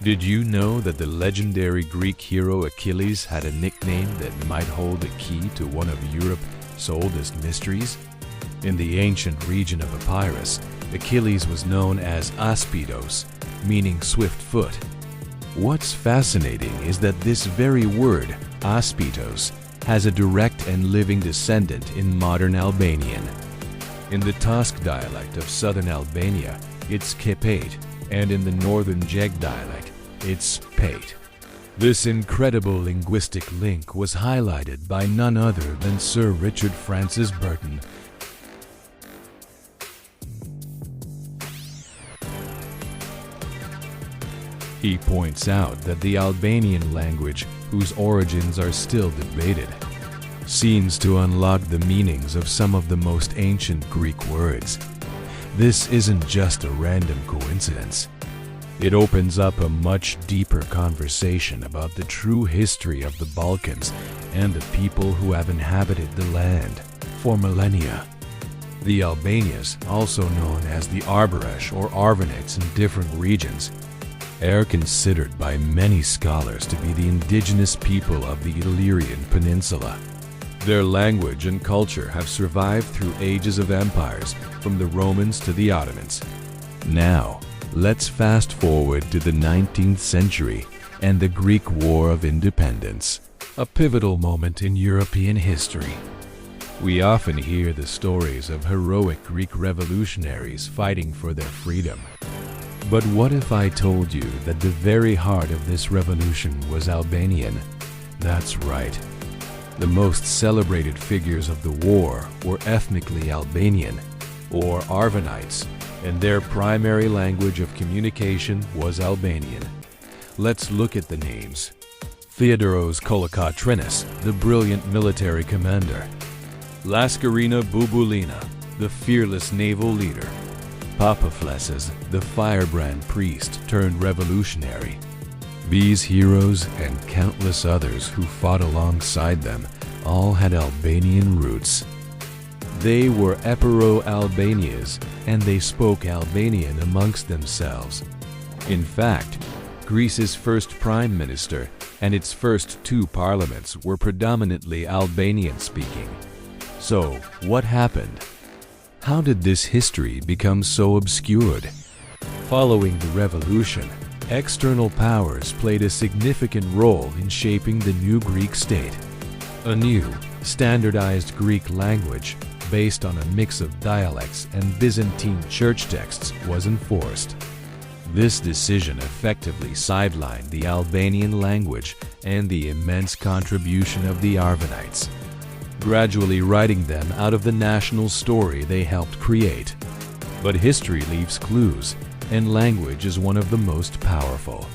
Did you know that the legendary Greek hero Achilles had a nickname that might hold a key to one of Europe's oldest mysteries? In the ancient region of Epirus, Achilles was known as Aspeitos, meaning swift foot. What's fascinating is that this very word, Aspeitos, has a direct and living descendant in modern Albanian. In the Tosks dialect of southern Albania, it's Çpête, and in the northern Gegs dialect, it's Çpête. This incredible linguistic link was highlighted by none other than Sir Richard Francis Burton. He points out that the Albanian language, whose origins are still debated, seems to unlock the meanings of some of the most ancient Greek words. This isn't just a random coincidence. It opens up a much deeper conversation about the true history of the Balkans and the people who have inhabited the land for millennia. The Albanians, also known as the Arbëresh or Arvanites in different regions, are considered by many scholars to be the indigenous people of the Illyrian Peninsula. Their language and culture have survived through ages of empires, from the Romans to the Ottomans. Now, let's fast forward to the 19th century and the Greek War of Independence, a pivotal moment in European history. We often hear the stories of heroic Greek revolutionaries fighting for their freedom. But what if I told you that the very heart of this revolution was Albanian? That's right. The most celebrated figures of the war were ethnically Albanian, or Arvanites, and their primary language of communication was Albanian. Let's look at the names. Theodoros Kolokotrinis, the brilliant military commander. Laskarina Bubulina, the fearless naval leader. Papafleses, the firebrand priest turned revolutionary. These heroes and countless others who fought alongside them all had Albanian roots. They were Epiro-Albanians, and they spoke Albanian amongst themselves. In fact, Greece's first prime minister and its first two parliaments were predominantly Albanian-speaking. So, what happened? How did this history become so obscured? Following the revolution, external powers played a significant role in shaping the new Greek state. A new, standardized Greek language, based on a mix of dialects and Byzantine church texts, was enforced. This decision effectively sidelined the Albanian language and the immense contribution of the Arvanites, gradually writing them out of the national story they helped create. But history leaves clues, and language is one of the most powerful.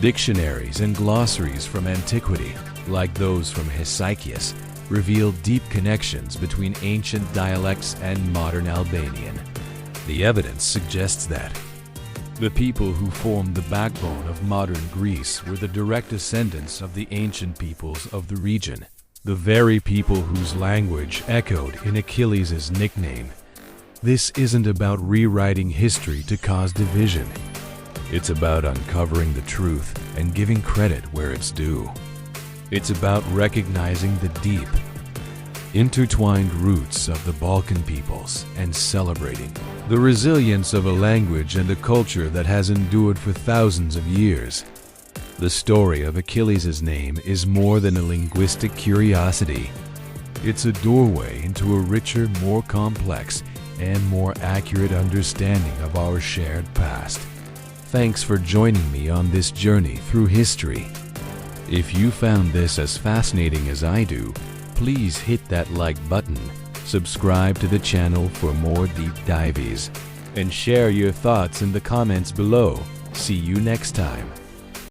Dictionaries and glossaries from antiquity, like those from Hesychius, reveal deep connections between ancient dialects and modern Albanian. The evidence suggests that the people who formed the backbone of modern Greece were the direct descendants of the ancient peoples of the region, the very people whose language echoed in Achilles' nickname. This isn't about rewriting history to cause division. It's about uncovering the truth and giving credit where it's due. It's about recognizing the deep, intertwined roots of the Balkan peoples and celebrating the resilience of a language and a culture that has endured for thousands of years. The story of Achilles' name is more than a linguistic curiosity. It's a doorway into a richer, more complex, and more accurate understanding of our shared past. Thanks for joining me on this journey through history. If you found this as fascinating as I do, please hit that like button, subscribe to the channel for more deep dives, and share your thoughts in the comments below. See you next time.